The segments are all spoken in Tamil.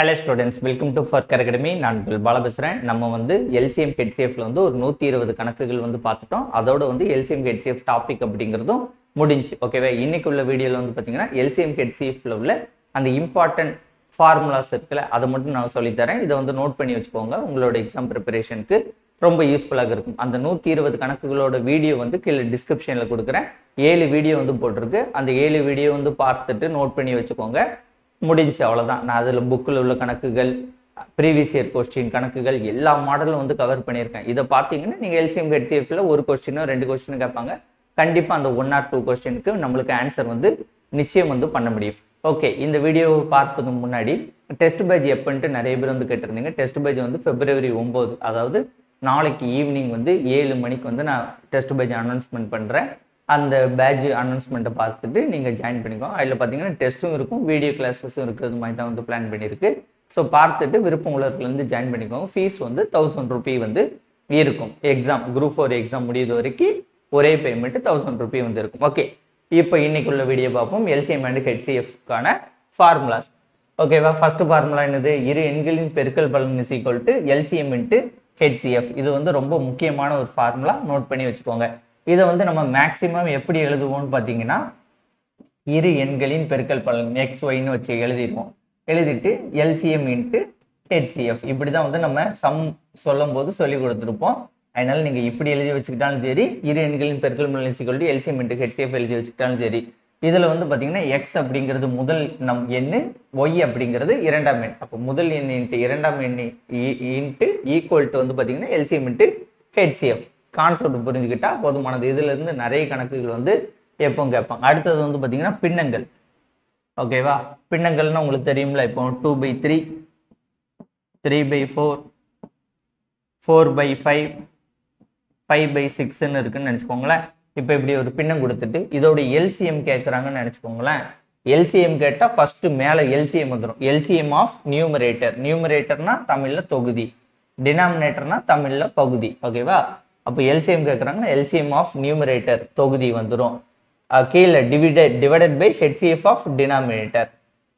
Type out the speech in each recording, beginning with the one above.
ஹலோ ஸ்டூடெண்ட்ஸ், வெல்கம் டு ஃபர்கர் அகாடமி. நான் பாலா பேசுகிறேன். நம்ம வந்து எல்சிஎம் ஹெச்சிஎஃப்ல வந்து ஒரு 120 கணக்குகள் வந்து பார்த்துட்டோம். அதோட வந்து எல்சிஎம் ஹெச்சிஎஃப் டாபிக் அப்படிங்கிறதும் முடிஞ்சு. ஓகேவா? இன்னைக்கு உள்ள வீடியோவில் வந்து பார்த்தீங்கன்னா எல்சிஎம் ஹெச்சிஎஃப்ல உள்ள அந்த இம்பார்ட்டன்ட் ஃபார்முலாஸ் இருக்குல்ல, அதை மட்டும் நான் சொல்லித்தரேன். இதை வந்து நோட் பண்ணி வச்சுக்கோங்க. உங்களோட எக்ஸாம் ப்ரிப்பரேஷனுக்கு ரொம்ப யூஸ்ஃபுல்லாக இருக்கும். அந்த 120 கணக்குகளோட வீடியோ வந்து கீழே டிஸ்கிரிப்ஷனில் கொடுக்குறேன். 7 வீடியோ வந்து போட்டிருக்கு. அந்த 7 வீடியோ வந்து பார்த்துட்டு நோட் பண்ணி வச்சுக்கோங்க. முடிஞ்சு, அவ்வளோதான். நான் அதில் புக்கில் உள்ள கணக்குகள், ப்ரீவியஸ் இயர் கொஸ்டின் கணக்குகள் எல்லா மாடலும் வந்து கவர் பண்ணியிருக்கேன். இதை பார்த்தீங்கன்னா நீங்கள் எல்சிஎம் ஹெச்சிஎஃப்ல ஒரு கொஸ்டினோ 2 கொஸ்டின் கேட்பாங்க. கண்டிப்பாக அந்த 1 or 2 கொஸ்டினுக்கு நம்மளுக்கு ஆன்சர் வந்து நிச்சயம் வந்து பண்ண முடியும். ஓகே, இந்த வீடியோவை பார்ப்பதுக்கு முன்னாடி டெஸ்ட் பேட்ச் எப்பன்ட்டு நிறைய பேர் வந்து கேட்டிருந்தீங்க. டெஸ்ட் பேட்ச் வந்து February 9, அதாவது நாளைக்கு ஈவினிங் வந்து 7 மணிக்கு வந்து நான் டெஸ்ட் பேட்ச் அனௌன்ஸ்மெண்ட் பண்ணுறேன். அந்த பேட்ச் அனௌன்ஸ்மெண்ட்டை பார்த்துட்டு நீங்கள் ஜாயின் பண்ணிக்கோங்க. அதில் பார்த்தீங்கன்னா டெஸ்ட்டும் இருக்கும், வீடியோ கிளாஸஸும் இருக்கிறது மாதிரி தான் வந்து பிளான் பண்ணியிருக்கு. ஸோ பார்த்துட்டு விருப்பம் உள்ளவர்கள்லேருந்து ஜாயின் பண்ணிக்கோங்க. ஃபீஸ் வந்து 1000 ரூபீ வந்து இருக்கும். எக்ஸாம் குரூப் 4 எக்ஸாம் முடியுது வரைக்கும் ஒரே பேமெண்ட்டு 1000 ரூபீ வந்து இருக்கும். ஓகே, இப்போ இன்னைக்குள்ள வீடியோ பார்ப்போம். எல்சிஎம் அண்ட் ஹெச்சிஎஃப்கான ஃபார்முலாஸ். ஓகேவா? ஃபர்ஸ்ட் ஃபார்முலா என்னது? இரு எண்களின் பெருக்கல் பலன் is equal to LCM into HCF. இது வந்து ரொம்ப முக்கியமான ஒரு ஃபார்முலா, நோட் பண்ணி வச்சுக்கோங்க. இதை வந்து நம்ம மேக்சிமம் எப்படி எழுதுவோம்னு பார்த்தீங்கன்னா, இரு எண்களின் பெருக்கல் பலன் XYன்னு வச்சு எழுதிடுவோம். எழுதிட்டு எல்சிஎம் இன்ட்டு ஹெச்சிஎஃப் இப்படி தான் வந்து நம்ம சம் சொல்லும் போது சொல்லி கொடுத்துருப்போம். அதனால நீங்கள் இப்படி எழுதி வச்சுக்கிட்டாலும் சரி, இரு எண்களின் பெருக்கல் பலன் is equal to LCM into HCF எழுதி வச்சுக்கிட்டாலும் சரி. இதில் வந்து பார்த்தீங்கன்னா எக்ஸ் அப்படிங்கிறது முதல் எண், ஒய் அப்படிங்கிறது இரண்டாம் எண். அப்போ முதல் எண் இன்ட்டு இரண்டாம் எண் இன்ட்டு ஈக்குவல் டு வந்து பார்த்தீங்கன்னா எல்சிஎம் இன்ட்டு ஹெச்சிஎஃப். கான்செப்ட் புரிஞ்சுக்கிட்டா போதுமானது. இதுல இருந்து நிறைய கணக்குகள் வந்து எப்போ கேட்பாங்க. அடுத்தது வந்து பார்த்தீங்கன்னா பின்னங்கள். ஓகேவா? பின்னங்கள்னு உங்களுக்கு தெரியும்ல. இப்போ 2/3, 3/4, 4/5, 5/6ன்னு இருக்குன்னு நினச்சிக்கோங்களேன். இப்போ இப்படி ஒரு பின்னம் கொடுத்துட்டு இதோட எல்சிஎம் கேட்குறாங்கன்னு நினச்சிக்கோங்களேன். எல்சிஎம் கேட்டால் ஃபர்ஸ்ட் மேலே எல்சிஎம் வந்துடும். LCM of numerator. நியூமரேட்டர்னா தமிழில் தொகுதி, டினாமினேட்டர்னா தமிழில் பகுதி. ஓகேவா? அப்போ எல்சிஎம் கேட்குறாங்கன்னா எல்சிஎம் ஆஃப் நியூமரேட்டர் தொகுதி வந்துடும். கீழே divided by HCF of denominator.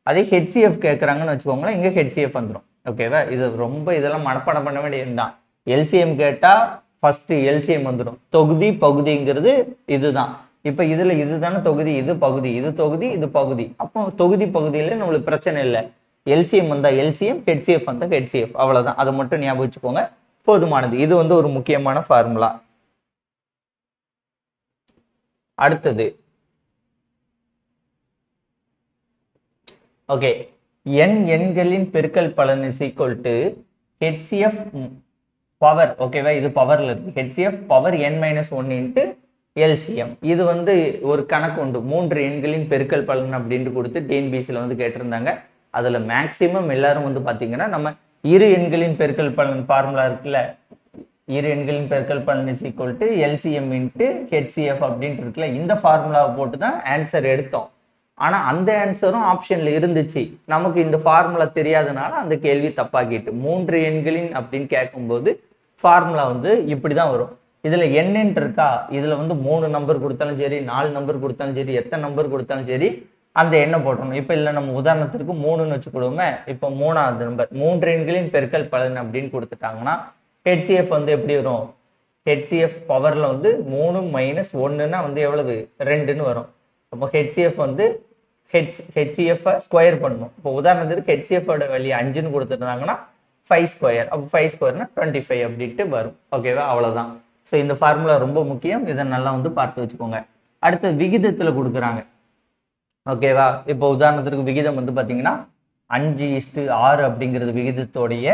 அதே ஹெச்சிஎஃப் கேட்குறாங்கன்னு வச்சுக்கோங்களேன், இங்கே ஹெச்சிஎஃப் வந்துடும். ஓகேவா? இது ரொம்ப இதெல்லாம் மனப்பாடம் பண்ண வேண்டியது தான். எல்சிஎம் கேட்டால் ஃபர்ஸ்ட் எல்சிஎம் வந்துடும். தொகுதி பகுதிங்கிறது இதுதான். இப்போ இதில் இதுதானே தொகுதி, இது பகுதி, இது தொகுதி, இது பகுதி. அப்போ தொகுதி பகுதியில் நம்மளுக்கு பிரச்சனை இல்லை. எல்சிஎம் வந்தால் எல்சிஎம், ஹெச்சிஎஃப் வந்தால் ஹெச்சிஎஃப். அவ்வளோதான். அதை மட்டும் ஞாபகம் வச்சுக்கோங்க, போதுமானது. இது வந்து ஒரு முக்கியமான ஃபார்முலா. அடுத்தது ஓகே, n எண்களின் பெருக்கல் பலன் is equal to HCF power. ஓகேவா? இது பவர்ல இருக்கு. HCF power n-1 into LCM. இது வந்து ஒரு கணக்கு உண்டு. 3 எண்களின் பெருக்கல் பலன் அப்படின்ட்டு கொடுத்து டிஎன்பிசியில் வந்து கேட்டிருந்தாங்க. அதில் மேக்சிமம் எல்லாரும் வந்து பார்த்தீங்கன்னா நம்ம இரு எண்களின் பெருக்கல் பலன் ஃபார்முலா இருக்குல்ல, இரு எண்களின் பெருக்கல் பலன் is equal to LCM into HCF அப்படின்ட்டு இருக்குல்ல, இந்த ஃபார்முலாவை போட்டு தான் ஆன்சர் எடுத்தோம். ஆனால் அந்த ஆன்சரும் ஆப்ஷனில் இருந்துச்சு. நமக்கு இந்த ஃபார்முலா தெரியாதனால அந்த கேள்வி தப்பாக்கிட்டு 3 எண்களின் அப்படின்னு கேட்கும்போது ஃபார்முலா வந்து இப்படி தான் வரும். இதில் என்னன்ட்டு இருக்கா, இதில் வந்து 3 நம்பர் கொடுத்தாலும் சரி, 4 நம்பர் கொடுத்தாலும் சரி, எத்தனை நம்பர் கொடுத்தாலும் சரி, அந்த எண்ணை போட்டணும். இப்போ இல்லை, நம்ம உதாரணத்திற்கு 3ன்னு வச்சுக்கிடுவோமே. இப்போ 3வது நம்பர் 3 எண்களின் பெருக்கல் பலன் அப்படின்னு கொடுத்துட்டாங்கன்னா ஹெச்சிஎஃப் வந்து எப்படி வரும்? ஹெச்சிஎஃப் பவரில் வந்து 3 - 1ன்னா வந்து எவ்வளவு? 2ன்னு வரும். அப்போ ஹெச்சிஎஃப் வந்து ஹெச்சிஎஃப் ஸ்கொயர் பண்ணணும். இப்போ உதாரணத்துக்கு ஹெச்சிஎஃபோட வேல்யூ 5ன்னு கொடுத்துருந்தாங்கன்னா 5 ஸ்கொயர். அப்போ 5 ஸ்கொயர்னா 25 அப்படின்ட்டு வரும். ஓகேவா? அவ்வளோதான். ஸோ இந்த ஃபார்முலா ரொம்ப முக்கியம். இதை நல்லா வந்து பார்த்து வச்சுக்கோங்க. அடுத்த விகிதத்தில் கொடுக்குறாங்க. ஓகேவா? இப்போ உதாரணத்திற்கு விகிதம் வந்து பார்த்தீங்கன்னா 5:6 அப்படிங்கிறது விகிதத்தோடைய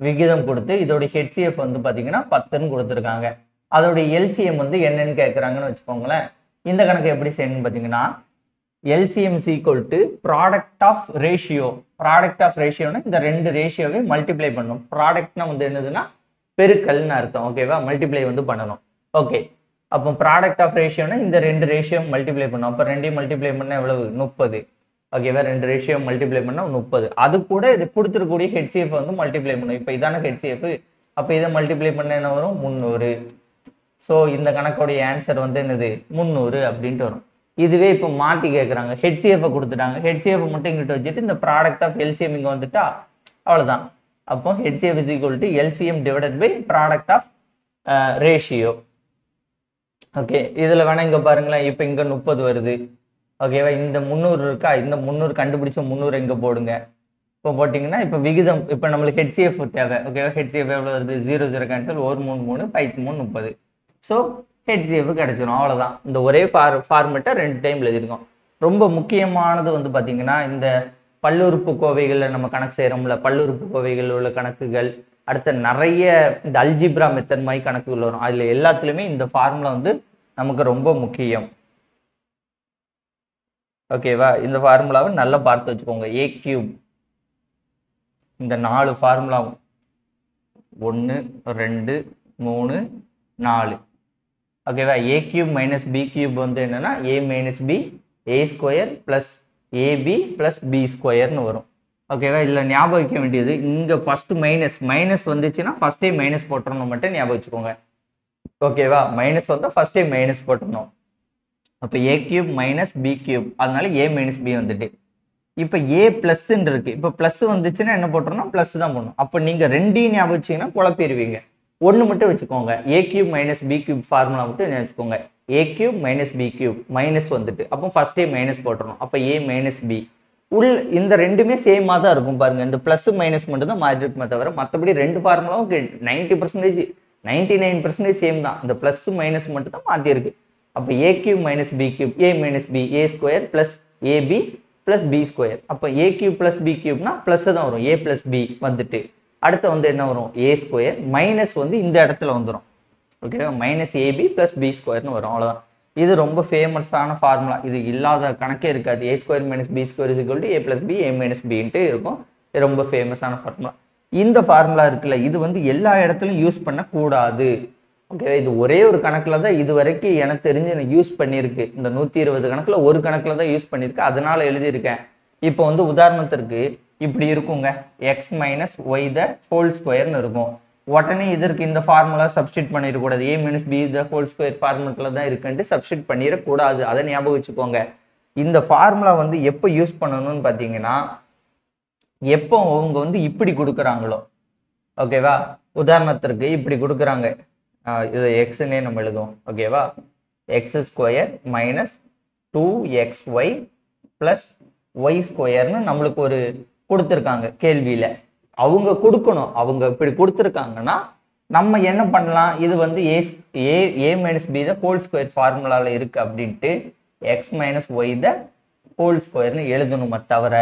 விகிதம் கொடுத்து இதோட ஹெச்சிஎஃப் வந்து பார்த்தீங்கன்னா 10ன்னு கொடுத்துருக்காங்க. அதோட எல்சிஎம் வந்து என்னன்னு கேட்குறாங்கன்னு வச்சுக்கோங்களேன். இந்த கணக்கு எப்படி செய்யணும்னு பார்த்தீங்கன்னா, LCM is equal to product of ratio. Product of ரேஷியோனா இந்த 2 ரேஷியோவை மல்டிப்ளை பண்ணணும். ப்ராடக்ட்னா வந்து என்னதுன்னா பெருக்கல்னு அர்த்தம். ஓகேவா? மல்டிப்ளை வந்து பண்ணணும். ஓகே, அப்போ ப்ராடக்ட் ஆஃப் ரேஷியோனா இந்த 2 ரேஷியோ மல்டிப்ளை பண்ணணும். அப்போ 2ஐயும் மல்டிப்ளை பண்ணால் எவ்வளவு? 30. ஓகேவா? 2 ரேஷியோ மல்டிப்ளை பண்ணால் 30. அது கூட இது கொடுத்துருக்கூடிய ஹெச்சிஎஃப் வந்து மல்டிப்ளை பண்ணணும். இப்போ இதான ஹெச்சிஎஃப். அப்போ இதை மல்டிப்ளை பண்ண என்ன வரும்? 300. ஸோ இந்த கணக்கோடைய ஆன்சர் வந்து என்னது? 300 அப்படின்ட்டு வரும். இதுவே இப்போ மாற்றி கேட்குறாங்க, ஹெச்சிஎஃப் கொடுத்துட்டாங்க, ஹெச்சிஎஃப் மட்டும் இங்கிட்ட வச்சுட்டு இந்த ப்ராடக்ட் ஆஃப் எல்சிஎம் இங்கே வந்துட்டா அவ்வளோதான். அப்போ HCF is equal to LCM divided by product of ratio. Okay, இதில் வேணால் இங்கே பாருங்களேன், இப்போ இங்கே 30 வருது. ஓகேவா, இந்த 300 இருக்கா, இந்த 300 கண்டுபிடிச்ச 300 இங்கே போடுங்க. இப்போ போட்டிங்கன்னா இப்போ விகிதம், இப்போ நம்மளுக்கு ஹெச்சிஎஃப் தேவை. ஓகேவா, ஹெச்சிஎஃப் எவ்வளோ வருது, 0 0 கேன்சல், 1 3 3 5 3 30. ஸோ ஹெச்சிஎஃப் கிடைச்சிடும், அவ்வளோதான். இந்த ஒரே ஃபார்மெட்டை 2 டைம் எழுதிருக்கோம். ரொம்ப முக்கியமானது வந்து பார்த்தீங்கன்னா இந்த பல்லுறுப்பு கோவைகளில் நம்ம கணக்கு செய்கிறோம்ல, பல்லுறுப்பு கோவைகளில் உள்ள கணக்குகள், அடுத்த நிறைய இந்த அல்ஜிப்ரா மெத்தட் மாதிரி கணக்குகள் வரும். அதில் எல்லாத்துலேயுமே இந்த ஃபார்முலா வந்து நமக்கு ரொம்ப முக்கியம். ஓகேவா, இந்த ஃபார்முலாவை நல்லா பார்த்து வச்சுக்கோங்க. ஏ கியூப், இந்த 4 ஃபார்முலாவும் 1 2 3 4. ஓகேவா, a cube minus b cube வந்து என்னன்னா a minus b a square plus a b plus b ஸ்கொயர்னு வரும். ஓகேவா, இதில் ஞாபகம் வைக்க வேண்டியது, இங்கே ஃபர்ஸ்ட் மைனஸ் வந்துச்சுன்னா ஃபர்ஸ்டே மைனஸ் போட்டுறணும் மட்டும் ஞாபகம் வச்சுக்கோங்க. ஓகேவா, மைனஸ் வந்தால் ஃபர்ஸ்டே மைனஸ் போட்டுடணும். அப்போ a cube minus b cube, அதனால ஏ மைனஸ் பி வந்துட்டு. இப்போ ஏ பிளஸ்ன்னு இருக்கு, இப்போ பிளஸ் வந்துச்சுன்னா என்ன போட்டுறணும், பிளஸ் தான் போடணும். அப்போ நீங்கள் ரெண்டையும் ஞாபகம் வச்சிங்கன்னா குழப்பிடுவீங்க. ஒன்று மட்டும் வச்சுக்கோங்க, a cube minus b cube formula மட்டும் வச்சுக்கோங்க. A cube minus b cube minus வந்துட்டு, அப்போ ஃபர்ஸ்டே மைனஸ் போட்டுறணும். அப்போ ஏ மைனஸ் பி இந்த ரெண்டுமே சேமாக தான் இருக்கும் பாருங்க. இந்த பிளஸ் மைனஸ் மட்டும் தான் மாறி இருக்குமே தவிர மற்றபடி ரெண்டு ஃபார்முலாவும் 90% 99% சேம் தான். இந்த பிளஸ் மைனஸ் மட்டும் தான் மாற்றிருக்கு. அப்போ a cube minus b cube a minus b a square plus a b plus b square. அப்போ ஏ கியூப் பிளஸ் பி கியூப்னா பிளஸ் தான் வரும், ஏ பிளஸ் பி வந்துட்டு. அடுத்து வந்து என்ன வரும், ஏ ஸ்கொயர் மைனஸ் வந்து இந்த இடத்துல வந்துடும். ஓகேவா, மைனஸ் ஏபி பிளஸ் பி ஸ்கொயர்னு வரும், அவ்வளோதான். இது ரொம்ப ஃபேமஸான ஃபார்முலா, இது இல்லாத கணக்கே இருக்காது. A square minus b square is equal to a plus b a minus பின்ட்டு இருக்கும். இது ரொம்ப ஃபேமஸான ஃபார்முலா. இந்த ஃபார்முலா இருக்குல்ல, இது வந்து எல்லா இடத்துலையும் யூஸ் பண்ணக்கூடாது. ஓகே, இது ஒரே ஒரு கணக்கில் தான் இது வரைக்கும் எனக்கு தெரிஞ்சு நான் யூஸ் பண்ணியிருக்கு. இந்த 120 கணக்கில் ஒரு கணக்கில் தான் யூஸ் பண்ணியிருக்கு, அதனால எழுதியிருக்கேன். இப்போ வந்து உதாரணத்திற்கு இப்படி இருக்குங்க, x minus y the whole ஸ்கொயர்னு இருக்கும். உடனே இதற்கு இந்த ஃபார்முலா சப்ஸ்டிட் பண்ணிடக்கூடாது. A minus b the whole square ஃபார்முலாவில் தான் இருக்குன்ட்டு சப்ஸ்டிட் பண்ணிடக்கூடாது, அதை ஞாபகம் வச்சுக்கோங்க. இந்த ஃபார்முலா வந்து எப்போ யூஸ் பண்ணணும்னு பார்த்தீங்கன்னா, எப்போ அவங்க வந்து இப்படி கொடுக்குறாங்களோ. ஓகேவா, உதாரணத்திற்கு இப்படி கொடுக்குறாங்க, இது எக்ஸ்னே நம்ம எழுதுவோம். ஓகேவா, x square minus 2xy plus y ஸ்கொயர்னு நம்மளுக்கு ஒரு கொடுத்துருக்காங்க கேள்வியில். அவங்க கொடுக்கணும், அவங்க இப்படி கொடுத்துருக்காங்கன்னா நம்ம என்ன பண்ணலாம், இது வந்து a minus b the whole square ஃபார்முலாவில் இருக்குது அப்படின்ட்டு x minus y the whole ஸ்கொயர்னு எழுதணுமே தவிர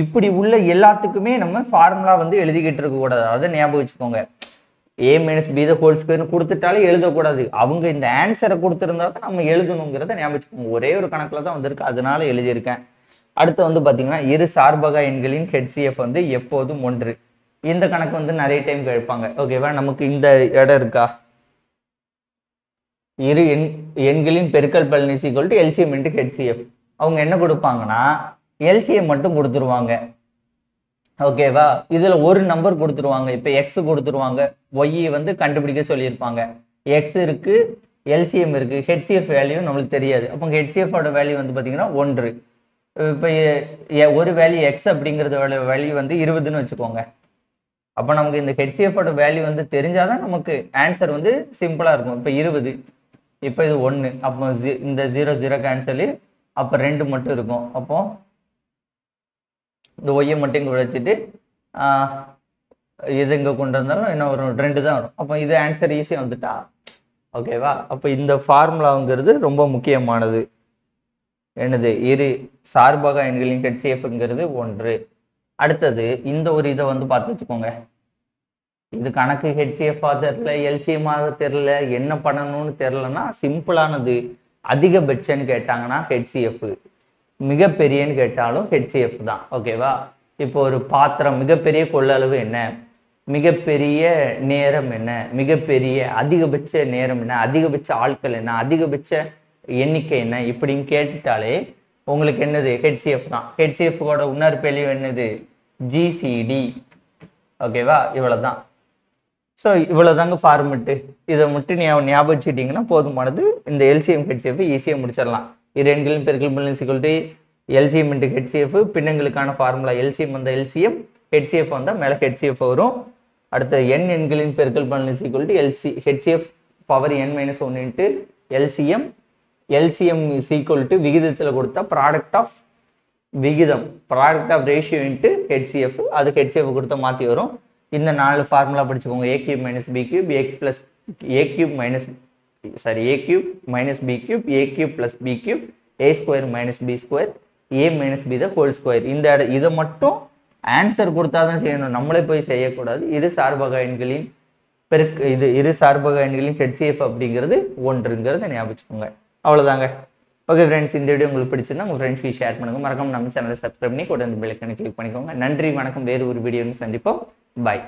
இப்படி உள்ள எல்லாத்துக்குமே நம்ம ஃபார்முலா வந்து எழுதிக்கிட்டு இருக்கக்கூடாது, அதை ஞாபகம் வச்சுக்கோங்க. ஏ மைனஸ் பி த ஹோல் ஸ்கொயர்னு கொடுத்துட்டாலே எழுதக்கூடாது. அவங்க இந்த ஆன்சரை கொடுத்துருந்தா தான் நம்ம எழுதணுங்கிறத ஞாபகம் வச்சுக்கோங்க. ஒரே ஒரு கணக்கில் தான் வந்திருக்கு, அதனால எழுதியிருக்கேன். அடுத்து வந்து பார்த்தீங்கன்னா, இரு சார்பக எண்களின் ஹெச்சிஎஃப் வந்து எப்போதும் 1. இந்த கணக்கு வந்து நிறைய டைம் கேட்பாங்க. ஓகேவா, நமக்கு இந்த இடம் இருக்கா, இரு எண்களின் பெருக்கல் பலன் is equal to LCM into HCF. அவங்க என்ன கொடுப்பாங்கன்னா எல்சிஎம் மட்டும் கொடுத்துருவாங்க. ஓகேவா, இதுல ஒரு நம்பர் கொடுத்துருவாங்க. இப்போ எக்ஸ் கொடுத்துருவாங்க, ஒய் வந்து கண்டுபிடிக்க சொல்லியிருப்பாங்க. எக்ஸ் இருக்கு, எல்சிஎம் இருக்கு, ஹெச்சிஎஃப் வேல்யூ நம்மளுக்கு தெரியாது. அப்போ ஹெச்சிஎஃபோட வேல்யூ வந்து பார்த்தீங்கன்னா 1. இப்போ ஒரு வேல்யூ எக்ஸ் அப்படிங்கிறதோட வேல்யூ வந்து 20ன்னு வச்சுக்கோங்க. அப்போ நமக்கு இந்த ஹெச்சிஎஃபோட வேல்யூ வந்து தெரிஞ்சாதான் நமக்கு ஆன்சர் வந்து சிம்பிளாக இருக்கும். இப்போ 20, இப்போ இது 1, அப்போ இந்த 0 0 கேன்சலு, அப்போ 2 மட்டும் இருக்கும். அப்போ இந்த ஒய்யை மட்டும் இங்கே வச்சுட்டு இது இங்கே கொண்டு வந்தாலும் என்ன வரும், 2 தான் வரும். அப்போ இது ஆன்சர் ஈஸியாக வந்துட்டா. ஓகேவா, அப்போ இந்த ஃபார்முலாங்கிறது ரொம்ப முக்கியமானது. என்னது, இரு சார்பக எண்களின் ஹெச்சிஎஃப்ங்கிறது 1. அடுத்தது இந்த ஒரு இதை வந்து பார்த்து வச்சுக்கோங்க. இது கணக்கு ஹெச்சிஎஃபாக தெரில, எல்சிஎம்மாக தெரில, என்ன பண்ணணும்னு தெரிலன்னா சிம்பிளானது. அதிகபட்சன்னு கேட்டாங்கன்னா ஹெச்சிஎஃப், மிகப்பெரியன்னு கேட்டாலும் ஹெச்சிஎஃப் தான். ஓகேவா, இப்போ ஒரு பாத்திரம், மிகப்பெரிய கொள்ளளவு என்ன, மிகப்பெரிய நேரம் என்ன, மிகப்பெரிய அதிகபட்ச நேரம் என்ன, அதிகபட்ச ஆட்கள் என்ன, அதிகபட்ச எண்ணிக்கை என்ன, இப்படின்னு கேட்டுட்டாலே உங்களுக்கு என்னது, ஹெச்சிஎஃப் தான். ஹெச்சிஎஃப்கோட இன்னொரு பெரிய என்னது, ஜிசிடி. ஓகேவா, இவ்வளவுதான். ஸோ இவ்வளோதாங்க ஃபார்மெட்டு. இதை மட்டும் ஞாபகம் வச்சுக்கிட்டிங்கன்னா போதுமானது. இந்த எல்சிஎம் ஹெச்சிஎஃப் ஈஸியாக முடிச்சிடலாம். இரு எண்களின் பெருக்கல் பலன் ஈக்குவல் எல்சிஎம் இன்ட்டு ஹெச்சிஎஃப். பின்னங்களுக்கான ஃபார்முலா எல்சிஎம் வந்தால் எல்சிஎம், ஹெச்சிஎஃப் வந்தால் மேலே ஹெச்சிஎஃப் வரும். அடுத்த n எண்களின் பெருக்கல் பலன் equal HCF power n-1 into LCM. LCM is equal to விகிதத்தில் கொடுத்தா ப்ராடக்ட் ஆஃப் விகிதம், product of ratio into HCF. அது ஹெச்சிஎஃப் கொடுத்தா மாற்றி வரும். இந்த 4 ஃபார்முலா படிச்சுக்கோங்க. a cube minus b cube, a cube minus b cube, a cube plus b cube, a square minus b square, a minus b the whole square. இதை மட்டும் ஆன்சர் கொடுத்தா தான் செய்யணும், நம்மளே போய் செய்யக்கூடாது. இரு சார்பக எண்களின் இரு சார்பக எண்களின் ஹெச்சிஎஃப் அப்படிங்கிறது 1ங்கிறத ஞாபகம் வச்சுக்கோங்க. அவ்வளோதாங்க. ஓகே ஃப்ரெண்ட்ஸ், இந்த வீடியோ உங்களுக்கு பிடிச்சிருந்தா உங்கள் ஃப்ரெண்ட்ஸ்க்கு ஷேர் பண்ணுங்கள். மறக்காம நம்ம சேனலை சப்ஸ்கிரைப் பண்ணி கூட இந்த பெல் ஐகானை கிளிக் பண்ணிக்கோங்க. நன்றி, வணக்கம். வேறு ஒரு வீடியோன்னு சந்திப்போம். பாய்.